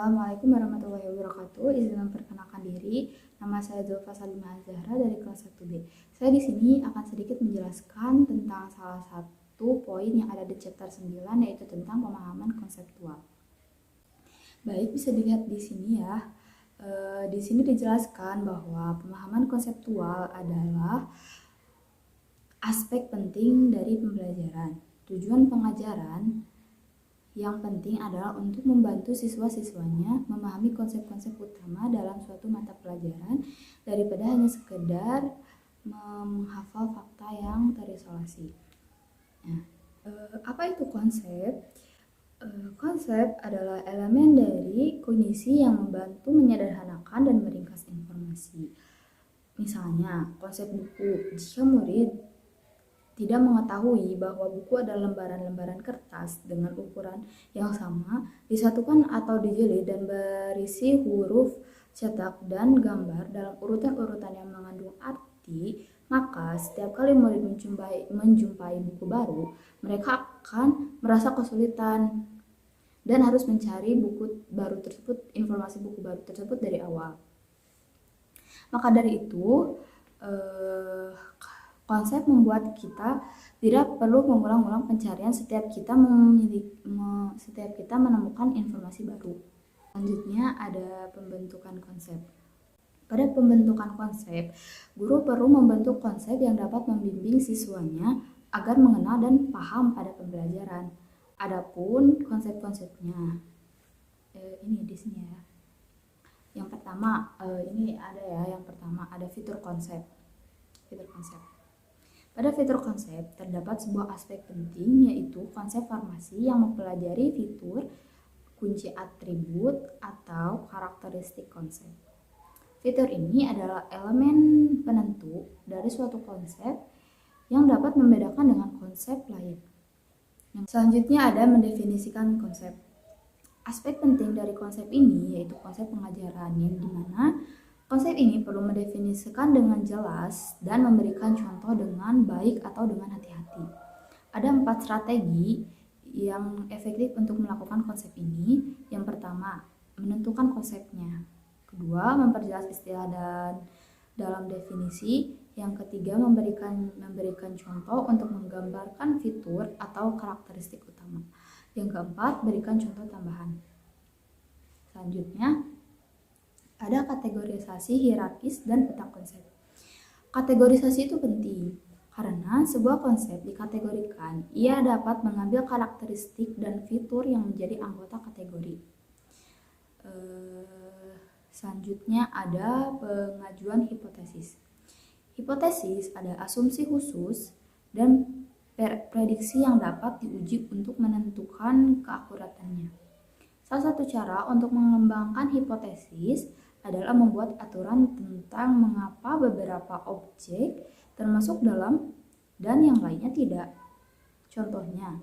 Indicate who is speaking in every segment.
Speaker 1: Assalamualaikum warahmatullahi wabarakatuh. Izin memperkenalkan diri. Nama saya Zulfa Salimah Zahra dari kelas 1B. Saya di sini akan sedikit menjelaskan tentang salah satu poin yang ada di chapter 9, yaitu tentang pemahaman konseptual. Baik, bisa dilihat di sini ya. Di sini dijelaskan bahwa pemahaman konseptual adalah aspek penting dari pembelajaran. Tujuan pengajaran yang penting adalah untuk membantu siswa-siswanya memahami konsep-konsep utama dalam suatu mata pelajaran daripada hanya sekedar menghafal fakta yang terisolasi. Nah, apa itu konsep? Konsep adalah elemen dari kognisi yang membantu menyederhanakan dan meringkas informasi. Misalnya, konsep buku. Jika murid tidak mengetahui bahwa buku adalah lembaran-lembaran kertas dengan ukuran yang sama, disatukan atau dijilid dan berisi huruf, cetak, dan gambar dalam urutan-urutan yang mengandung arti, maka setiap kali murid menjumpai buku baru, mereka akan merasa kesulitan dan harus mencari buku baru tersebut, informasi buku baru tersebut dari awal. Maka dari itu, konsep membuat kita tidak perlu mengulang-ulang pencarian setiap kita menemukan informasi baru. Selanjutnya ada pembentukan konsep. Pada pembentukan konsep, guru perlu membentuk konsep yang dapat membimbing siswanya agar mengenal dan paham pada pembelajaran. Adapun konsep-konsepnya, ini di sini ya. Yang pertama, yang pertama ada fitur konsep. Pada fitur konsep terdapat sebuah aspek penting, yaitu konsep farmasi yang mempelajari fitur, kunci atribut, atau karakteristik konsep. Fitur ini adalah elemen penentu dari suatu konsep yang dapat membedakan dengan konsep lain. Selanjutnya ada mendefinisikan konsep. Aspek penting dari konsep ini yaitu konsep pengajaran, yang dimana konsep ini perlu mendefinisikan dengan jelas dan memberikan contoh dengan baik atau dengan hati-hati. Ada 4 strategi yang efektif untuk melakukan konsep ini. Yang pertama, menentukan konsepnya. Kedua, memperjelas istilah dan dalam definisi. Yang ketiga, memberikan contoh untuk menggambarkan fitur atau karakteristik utama. Yang keempat, berikan contoh tambahan. Selanjutnya, ada kategorisasi hierarkis dan peta konsep. Kategorisasi itu penting karena sebuah konsep dikategorikan, ia dapat mengambil karakteristik dan fitur yang menjadi anggota kategori. Selanjutnya ada pengajuan hipotesis. Hipotesis ada asumsi khusus dan prediksi yang dapat diuji untuk menentukan keakuratannya. Salah satu cara untuk mengembangkan hipotesis adalah membuat aturan tentang mengapa beberapa objek termasuk dalam dan yang lainnya tidak. Contohnya,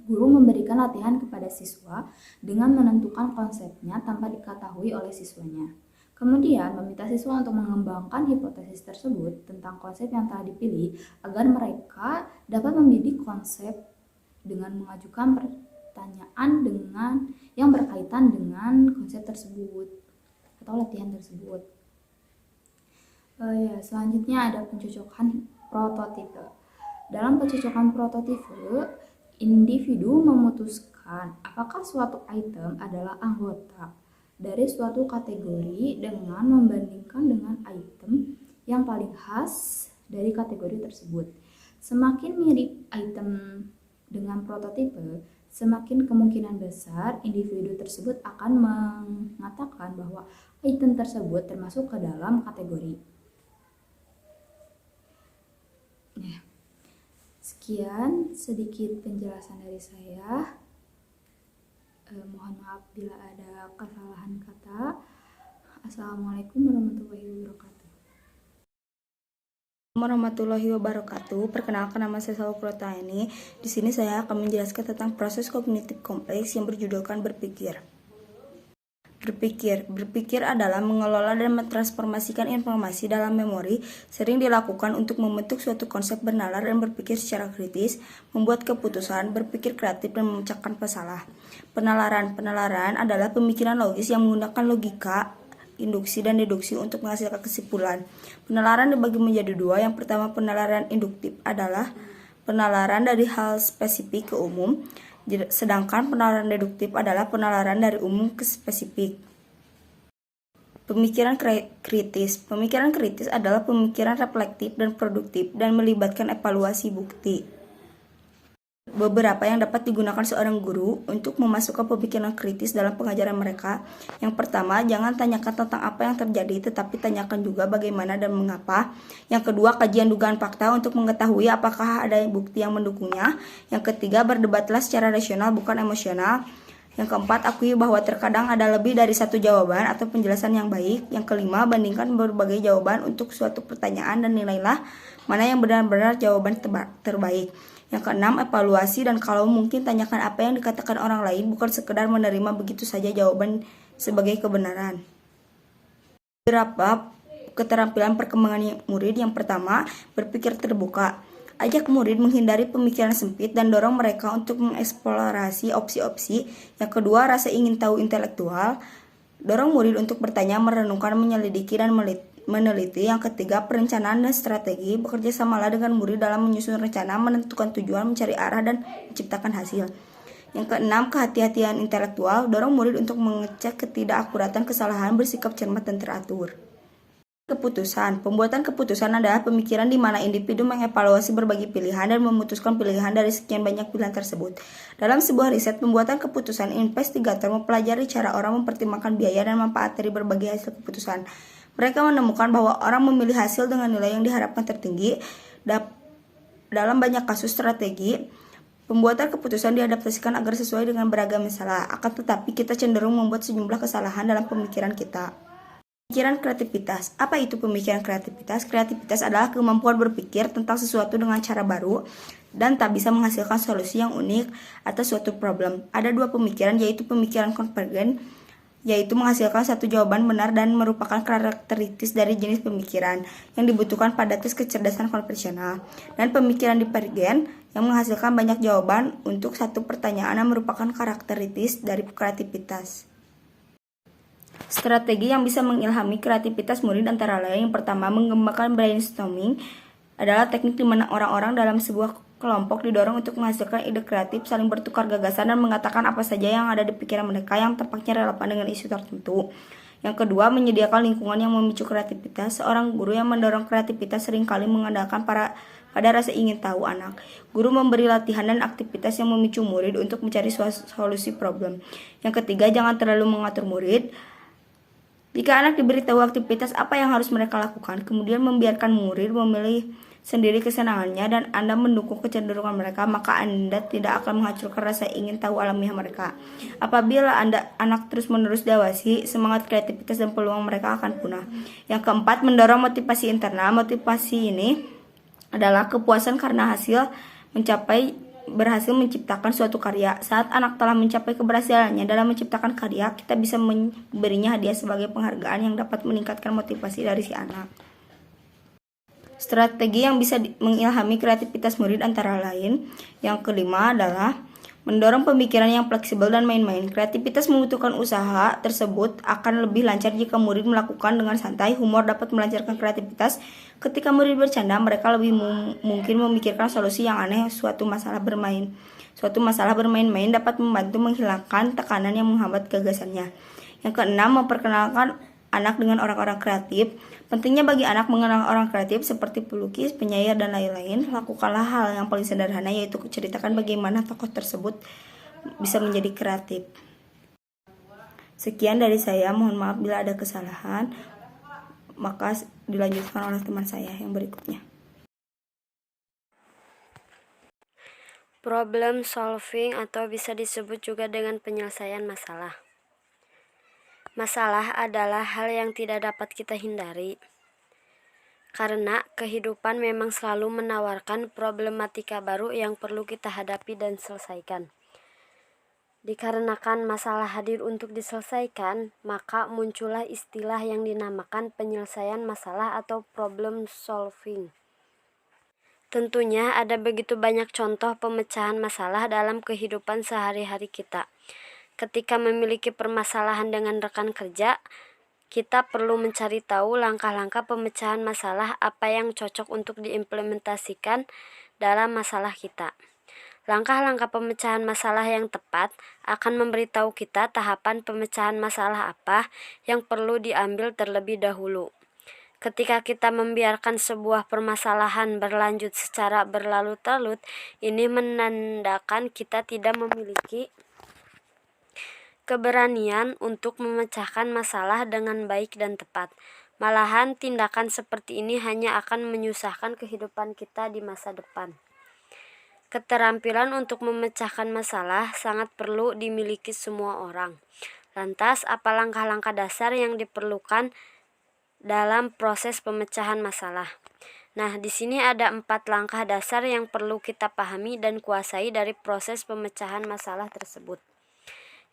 Speaker 1: guru memberikan latihan kepada siswa dengan menentukan konsepnya tanpa diketahui oleh siswanya. Kemudian meminta siswa untuk mengembangkan hipotesis tersebut tentang konsep yang telah dipilih agar mereka dapat membidik konsep dengan mengajukan pertanyaan yang berkaitan dengan konsep tersebut atau latihan tersebut. Selanjutnya ada pencocokan prototipe. Dalam pencocokan prototipe, individu memutuskan apakah suatu item adalah anggota dari suatu kategori dengan membandingkan dengan item yang paling khas dari kategori tersebut. Semakin mirip item dengan prototipe, semakin kemungkinan besar individu tersebut akan mengatakan bahwa item tersebut termasuk ke dalam kategori. Sekian sedikit penjelasan dari saya. Mohon maaf bila ada kesalahan kata. Assalamualaikum warahmatullahi wabarakatuh.
Speaker 2: Perkenalkan, nama saya Salwa Protani. Di sini saya akan menjelaskan tentang proses kognitif kompleks yang berjudulkan berpikir. Berpikir. Berpikir adalah mengelola dan mentransformasikan informasi dalam memori, sering dilakukan untuk membentuk suatu konsep bernalar dan berpikir secara kritis, membuat keputusan, berpikir kreatif, dan memecahkan masalah. Penalaran. Penalaran adalah pemikiran logis yang menggunakan logika, induksi, dan deduksi untuk menghasilkan kesimpulan. Penalaran dibagi menjadi dua. Yang pertama, penalaran induktif adalah penalaran dari hal spesifik ke umum, sedangkan penalaran deduktif adalah penalaran dari umum ke spesifik. Pemikiran kritis. Pemikiran kritis adalah pemikiran reflektif dan produktif dan melibatkan evaluasi bukti. Beberapa yang dapat digunakan seorang guru untuk memasukkan pemikiran kritis dalam pengajaran mereka. Yang pertama, jangan tanyakan tentang apa yang terjadi, tetapi tanyakan juga bagaimana dan mengapa. Yang kedua, kajian dugaan fakta untuk mengetahui apakah ada bukti yang mendukungnya. Yang ketiga, berdebatlah secara rasional bukan emosional. Yang keempat, akui bahwa terkadang ada lebih dari satu jawaban atau penjelasan yang baik. Yang kelima, bandingkan berbagai jawaban untuk suatu pertanyaan dan nilailah mana yang benar-benar jawaban terbaik. Yang keenam, evaluasi dan kalau mungkin tanyakan apa yang dikatakan orang lain, bukan sekedar menerima begitu saja jawaban sebagai kebenaran. Beberapa keterampilan perkembangan murid. Yang pertama, berpikir terbuka. Ajak murid menghindari pemikiran sempit dan dorong mereka untuk mengeksplorasi opsi-opsi. Yang kedua, rasa ingin tahu intelektual. Dorong murid untuk bertanya, merenungkan, menyelidiki, dan meneliti. Yang ketiga, perencanaan dan strategi. Bekerja samalah dengan murid dalam menyusun rencana, menentukan tujuan, mencari arah, dan menciptakan hasil. Yang keenam, kehati-hatian intelektual. Dorong murid untuk mengecek ketidakakuratan, kesalahan, bersikap cermat dan teratur. Keputusan. Pembuatan keputusan adalah pemikiran di mana individu mengevaluasi berbagai pilihan dan memutuskan pilihan dari sekian banyak pilihan tersebut. Dalam sebuah riset pembuatan keputusan, investigator mempelajari cara orang mempertimbangkan biaya dan manfaat dari berbagai hasil keputusan. Mereka menemukan bahwa orang memilih hasil dengan nilai yang diharapkan tertinggi. Dalam banyak kasus strategi, pembuatan keputusan diadaptasikan agar sesuai dengan beragam masalah. Akan tetapi kita cenderung membuat sejumlah kesalahan dalam pemikiran kita. Pemikiran kreativitas. Apa itu pemikiran kreativitas? Kreativitas adalah kemampuan berpikir tentang sesuatu dengan cara baru dan tak bisa menghasilkan solusi yang unik atas suatu problem. Ada dua pemikiran, yaitu pemikiran konvergen, yaitu menghasilkan satu jawaban benar dan merupakan karakteristik dari jenis pemikiran yang dibutuhkan pada tes kecerdasan konvensional, dan pemikiran divergen yang menghasilkan banyak jawaban untuk satu pertanyaan yang merupakan karakteristik dari kreativitas. Strategi yang bisa mengilhami kreativitas murid antara lain. Yang pertama, mengembangkan brainstorming adalah teknik di mana orang-orang dalam sebuah kelompok didorong untuk menghasilkan ide kreatif, saling bertukar gagasan dan mengatakan apa saja yang ada di pikiran mereka yang tampaknya relevan dengan isu tertentu. Yang kedua, menyediakan lingkungan yang memicu kreativitas. Seorang guru yang mendorong kreativitas seringkali mengandalkan pada rasa ingin tahu anak. Guru memberi latihan dan aktivitas yang memicu murid untuk mencari solusi problem. Yang ketiga, jangan terlalu mengatur murid. Jika anak diberitahu aktivitas apa yang harus mereka lakukan, kemudian membiarkan murid memilih sendiri kesenangannya dan Anda mendukung kecenderungan mereka, maka Anda tidak akan menghancurkan rasa ingin tahu alamiah mereka. Apabila anak terus-menerus diawasi, semangat kreativitas dan peluang mereka akan punah. Yang keempat, mendorong motivasi internal. Motivasi ini adalah kepuasan karena berhasil menciptakan suatu karya. Saat anak telah mencapai keberhasilannya dalam menciptakan karya, kita bisa memberinya hadiah sebagai penghargaan yang dapat meningkatkan motivasi dari si anak. Strategi yang bisa mengilhami kreativitas murid antara lain. Yang kelima adalah mendorong pemikiran yang fleksibel dan main-main. Kreativitas membutuhkan usaha tersebut akan lebih lancar jika murid melakukan dengan santai. Humor dapat melancarkan kreativitas. Ketika murid bercanda, mereka lebih mungkin memikirkan solusi yang aneh. Suatu masalah bermain-main dapat membantu menghilangkan tekanan yang menghambat gagasannya. Yang keenam, memperkenalkan anak dengan orang-orang kreatif. Pentingnya bagi anak mengenal orang kreatif seperti pelukis, penyair, dan lain-lain. Lakukanlah hal yang paling sederhana, yaitu ceritakan bagaimana tokoh tersebut bisa menjadi kreatif. Sekian dari saya, mohon maaf bila ada kesalahan. Maka dilanjutkan oleh teman saya yang berikutnya.
Speaker 3: Problem solving atau bisa disebut juga dengan penyelesaian masalah. Masalah adalah hal yang tidak dapat kita hindari, karena kehidupan memang selalu menawarkan problematika baru yang perlu kita hadapi dan selesaikan. Dikarenakan masalah hadir untuk diselesaikan, maka muncullah istilah yang dinamakan penyelesaian masalah atau problem solving. Tentunya ada begitu banyak contoh pemecahan masalah dalam kehidupan sehari-hari kita. Ketika memiliki permasalahan dengan rekan kerja, kita perlu mencari tahu langkah-langkah pemecahan masalah apa yang cocok untuk diimplementasikan dalam masalah kita. Langkah-langkah pemecahan masalah yang tepat akan memberitahu kita tahapan pemecahan masalah apa yang perlu diambil terlebih dahulu. Ketika kita membiarkan sebuah permasalahan berlanjut secara berlarut-larut, ini menandakan kita tidak memiliki keberanian untuk memecahkan masalah dengan baik dan tepat. Malahan, tindakan seperti ini hanya akan menyusahkan kehidupan kita di masa depan. Keterampilan untuk memecahkan masalah sangat perlu dimiliki semua orang. Lantas, apa langkah-langkah dasar yang diperlukan dalam proses pemecahan masalah? Nah, di sini ada 4 langkah dasar yang perlu kita pahami dan kuasai dari proses pemecahan masalah tersebut.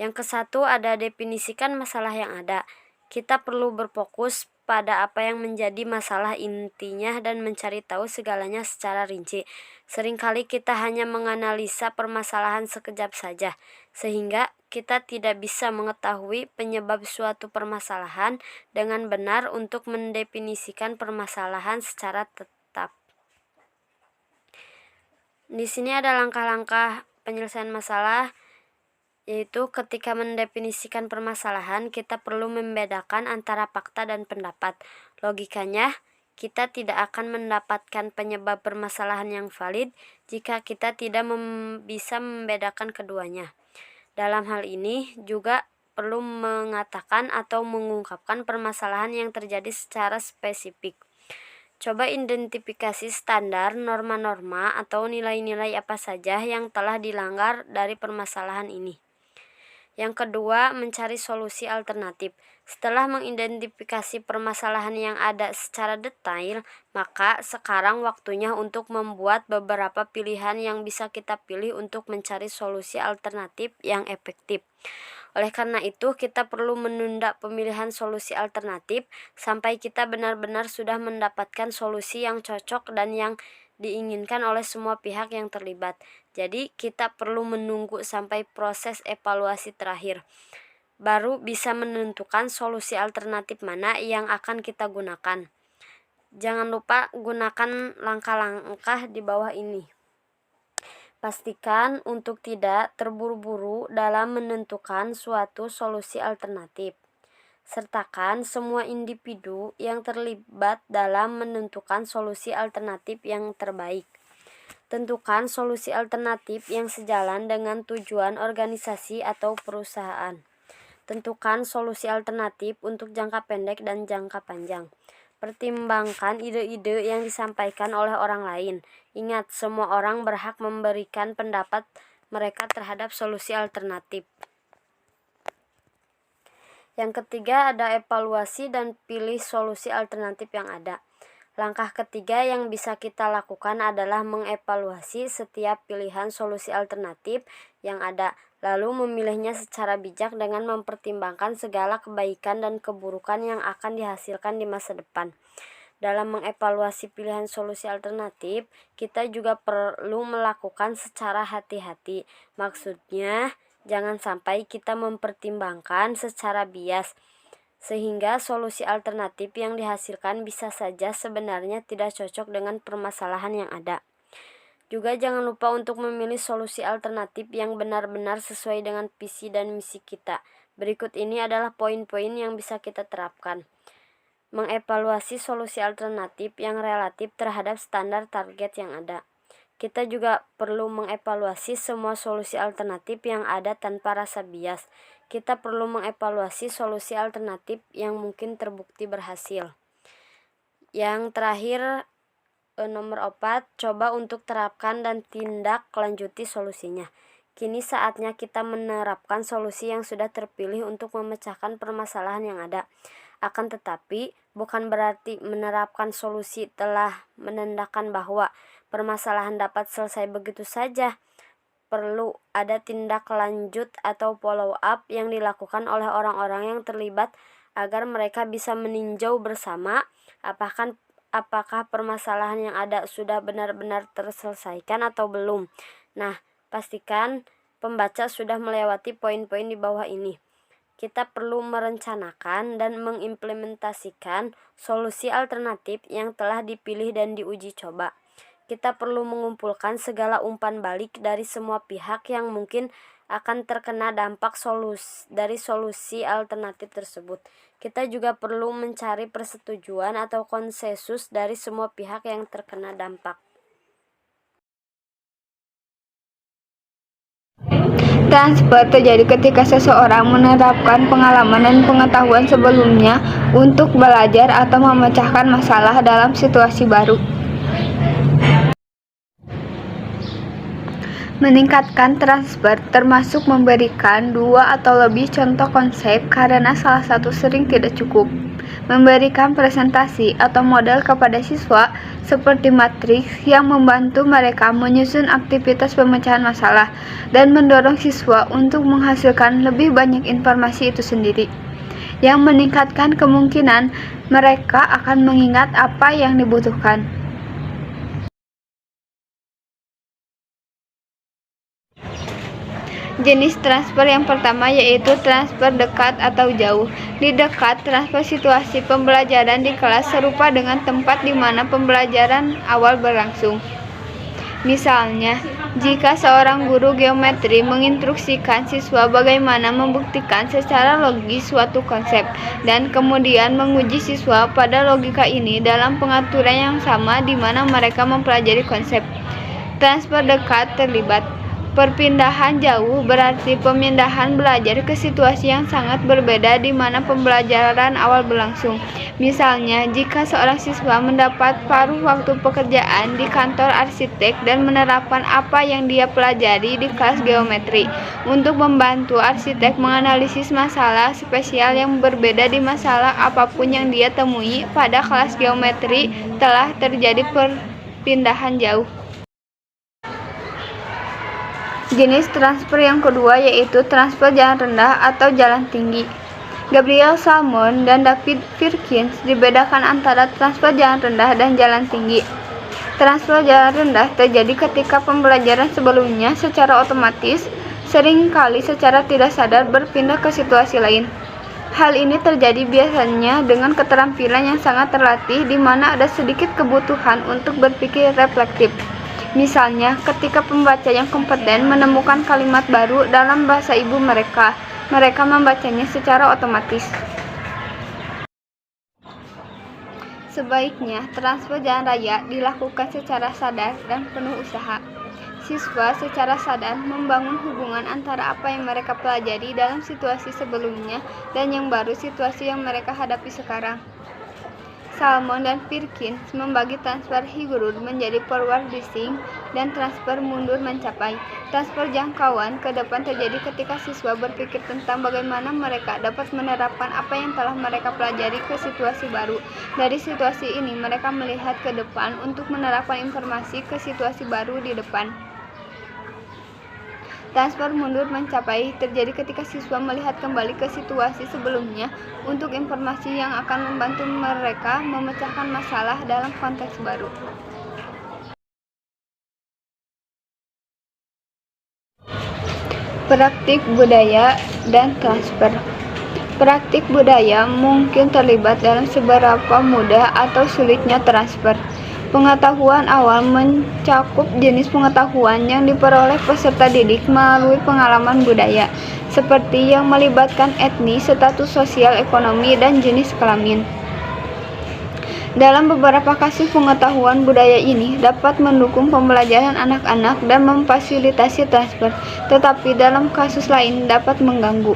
Speaker 3: Yang ke-1 ada definisikan masalah yang ada. Kita perlu berfokus pada apa yang menjadi masalah intinya dan mencari tahu segalanya secara rinci. Seringkali kita hanya menganalisa permasalahan sekejap saja, sehingga kita tidak bisa mengetahui penyebab suatu permasalahan dengan benar untuk mendefinisikan permasalahan secara tetap. Di sini ada langkah-langkah penyelesaian masalah, yaitu ketika mendefinisikan permasalahan, kita perlu membedakan antara fakta dan pendapat. Logikanya, kita tidak akan mendapatkan penyebab permasalahan yang valid jika kita tidak bisa membedakan keduanya. Dalam hal ini juga perlu mengatakan atau mengungkapkan permasalahan yang terjadi secara spesifik. Coba identifikasi standar, norma-norma, atau nilai-nilai apa saja yang telah dilanggar dari permasalahan ini. Yang kedua, mencari solusi alternatif. Setelah mengidentifikasi permasalahan yang ada secara detail, maka sekarang waktunya untuk membuat beberapa pilihan yang bisa kita pilih untuk mencari solusi alternatif yang efektif. Oleh karena itu, kita perlu menunda pemilihan solusi alternatif sampai kita benar-benar sudah mendapatkan solusi yang cocok dan yang diinginkan oleh semua pihak yang terlibat. Jadi, kita perlu menunggu sampai proses evaluasi terakhir, baru bisa menentukan solusi alternatif mana yang akan kita gunakan. Jangan lupa gunakan langkah-langkah di bawah ini. Pastikan untuk tidak terburu-buru dalam menentukan suatu solusi alternatif. Sertakan semua individu yang terlibat dalam menentukan solusi alternatif yang terbaik. Tentukan solusi alternatif yang sejalan dengan tujuan organisasi atau perusahaan. Tentukan solusi alternatif untuk jangka pendek dan jangka panjang. Pertimbangkan ide-ide yang disampaikan oleh orang lain. Ingat, semua orang berhak memberikan pendapat mereka terhadap solusi alternatif. Yang ketiga ada evaluasi dan pilih solusi alternatif yang ada. Langkah ketiga yang bisa kita lakukan adalah mengevaluasi setiap pilihan solusi alternatif yang ada, lalu memilihnya secara bijak dengan mempertimbangkan segala kebaikan dan keburukan yang akan dihasilkan di masa depan. Dalam mengevaluasi pilihan solusi alternatif, kita juga perlu melakukan secara hati-hati. Maksudnya, jangan sampai kita mempertimbangkan secara bias, sehingga solusi alternatif yang dihasilkan bisa saja sebenarnya tidak cocok dengan permasalahan yang ada. Juga jangan lupa untuk memilih solusi alternatif yang benar-benar sesuai dengan visi dan misi kita. Berikut ini adalah poin-poin yang bisa kita terapkan. Mengevaluasi solusi alternatif yang relatif terhadap standar target yang ada. Kita juga perlu mengevaluasi semua solusi alternatif yang ada tanpa rasa bias. Kita perlu mengevaluasi solusi alternatif yang mungkin terbukti berhasil. Yang terakhir, nomor 4, coba untuk terapkan dan tindak lanjuti solusinya. Kini saatnya kita menerapkan solusi yang sudah terpilih untuk memecahkan permasalahan yang ada. Akan tetapi, bukan berarti menerapkan solusi telah menandakan bahwa permasalahan dapat selesai begitu saja. perlu ada tindak lanjut atau follow up yang dilakukan oleh orang-orang yang terlibat agar mereka bisa meninjau bersama apakah permasalahan yang ada sudah benar-benar terselesaikan atau belum. Nah, pastikan pembaca sudah melewati poin-poin di bawah ini. Kita perlu merencanakan dan mengimplementasikan solusi alternatif yang telah dipilih dan diuji coba. Kita perlu mengumpulkan segala umpan balik dari semua pihak yang mungkin akan terkena dampak dari solusi alternatif tersebut. Kita juga perlu mencari persetujuan atau konsensus dari semua pihak yang terkena dampak.
Speaker 4: Transfer terjadi ketika seseorang menerapkan pengalaman dan pengetahuan sebelumnya untuk belajar atau memecahkan masalah dalam situasi baru. Meningkatkan transfer termasuk memberikan 2 atau lebih contoh konsep karena salah satu sering tidak cukup. Memberikan presentasi atau model kepada siswa seperti matriks yang membantu mereka menyusun aktivitas pemecahan masalah dan mendorong siswa untuk menghasilkan lebih banyak informasi itu sendiri, yang meningkatkan kemungkinan mereka akan mengingat apa yang dibutuhkan. Jenis transfer yang pertama yaitu transfer dekat atau jauh. Di dekat, transfer situasi pembelajaran di kelas serupa dengan tempat di mana pembelajaran awal berlangsung. Misalnya, jika seorang guru geometri menginstruksikan siswa bagaimana membuktikan secara logis suatu konsep dan kemudian menguji siswa pada logika ini dalam pengaturan yang sama di mana mereka mempelajari konsep. Transfer dekat terlibat. Perpindahan jauh berarti pemindahan belajar ke situasi yang sangat berbeda di mana pembelajaran awal berlangsung. Misalnya, jika seorang siswa mendapat paruh waktu pekerjaan di kantor arsitek dan menerapkan apa yang dia pelajari di kelas geometri untuk membantu arsitek menganalisis masalah spesial yang berbeda di masalah apapun yang dia temui pada kelas geometri, telah terjadi perpindahan jauh. Jenis transfer yang kedua yaitu transfer jalan rendah atau jalan tinggi. Gabriel Salmon dan David Firkins dibedakan antara transfer jalan rendah dan jalan tinggi. Transfer jalan rendah terjadi ketika pembelajaran sebelumnya secara otomatis, seringkali secara tidak sadar berpindah ke situasi lain. Hal ini terjadi biasanya dengan keterampilan yang sangat terlatih di mana ada sedikit kebutuhan untuk berpikir reflektif. Misalnya, ketika pembaca yang kompeten menemukan kalimat baru dalam bahasa ibu mereka membacanya secara otomatis. Sebaiknya, transfer jalan raya dilakukan secara sadar dan penuh usaha. Siswa secara sadar membangun hubungan antara apa yang mereka pelajari dalam situasi sebelumnya dan yang baru situasi yang mereka hadapi sekarang. Salmon dan Firkins membagi transfer hibrid menjadi forward facing dan transfer mundur mencapai. Transfer jangkauan ke depan terjadi ketika siswa berpikir tentang bagaimana mereka dapat menerapkan apa yang telah mereka pelajari ke situasi baru. Dari situasi ini mereka melihat ke depan untuk menerapkan informasi ke situasi baru di depan. Transfer mundur mencapai terjadi ketika siswa melihat kembali ke situasi sebelumnya untuk informasi yang akan membantu mereka memecahkan masalah dalam konteks baru. Praktik budaya dan transfer. Praktik budaya mungkin terlibat dalam seberapa mudah atau sulitnya transfer. Pengetahuan awal mencakup jenis pengetahuan yang diperoleh peserta didik melalui pengalaman budaya, seperti yang melibatkan etnis, status sosial ekonomi, dan jenis kelamin. Dalam beberapa kasus, pengetahuan budaya ini dapat mendukung pembelajaran anak-anak dan memfasilitasi transfer, tetapi dalam kasus lain dapat mengganggu.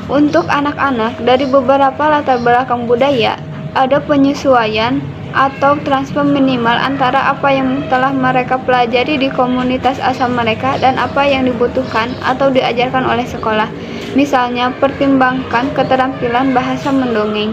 Speaker 4: Untuk anak-anak dari beberapa latar belakang budaya, ada penyesuaian atau transfer minimal antara apa yang telah mereka pelajari di komunitas asal mereka dan apa yang dibutuhkan atau diajarkan oleh sekolah. Misalnya, pertimbangkan keterampilan bahasa mendongeng.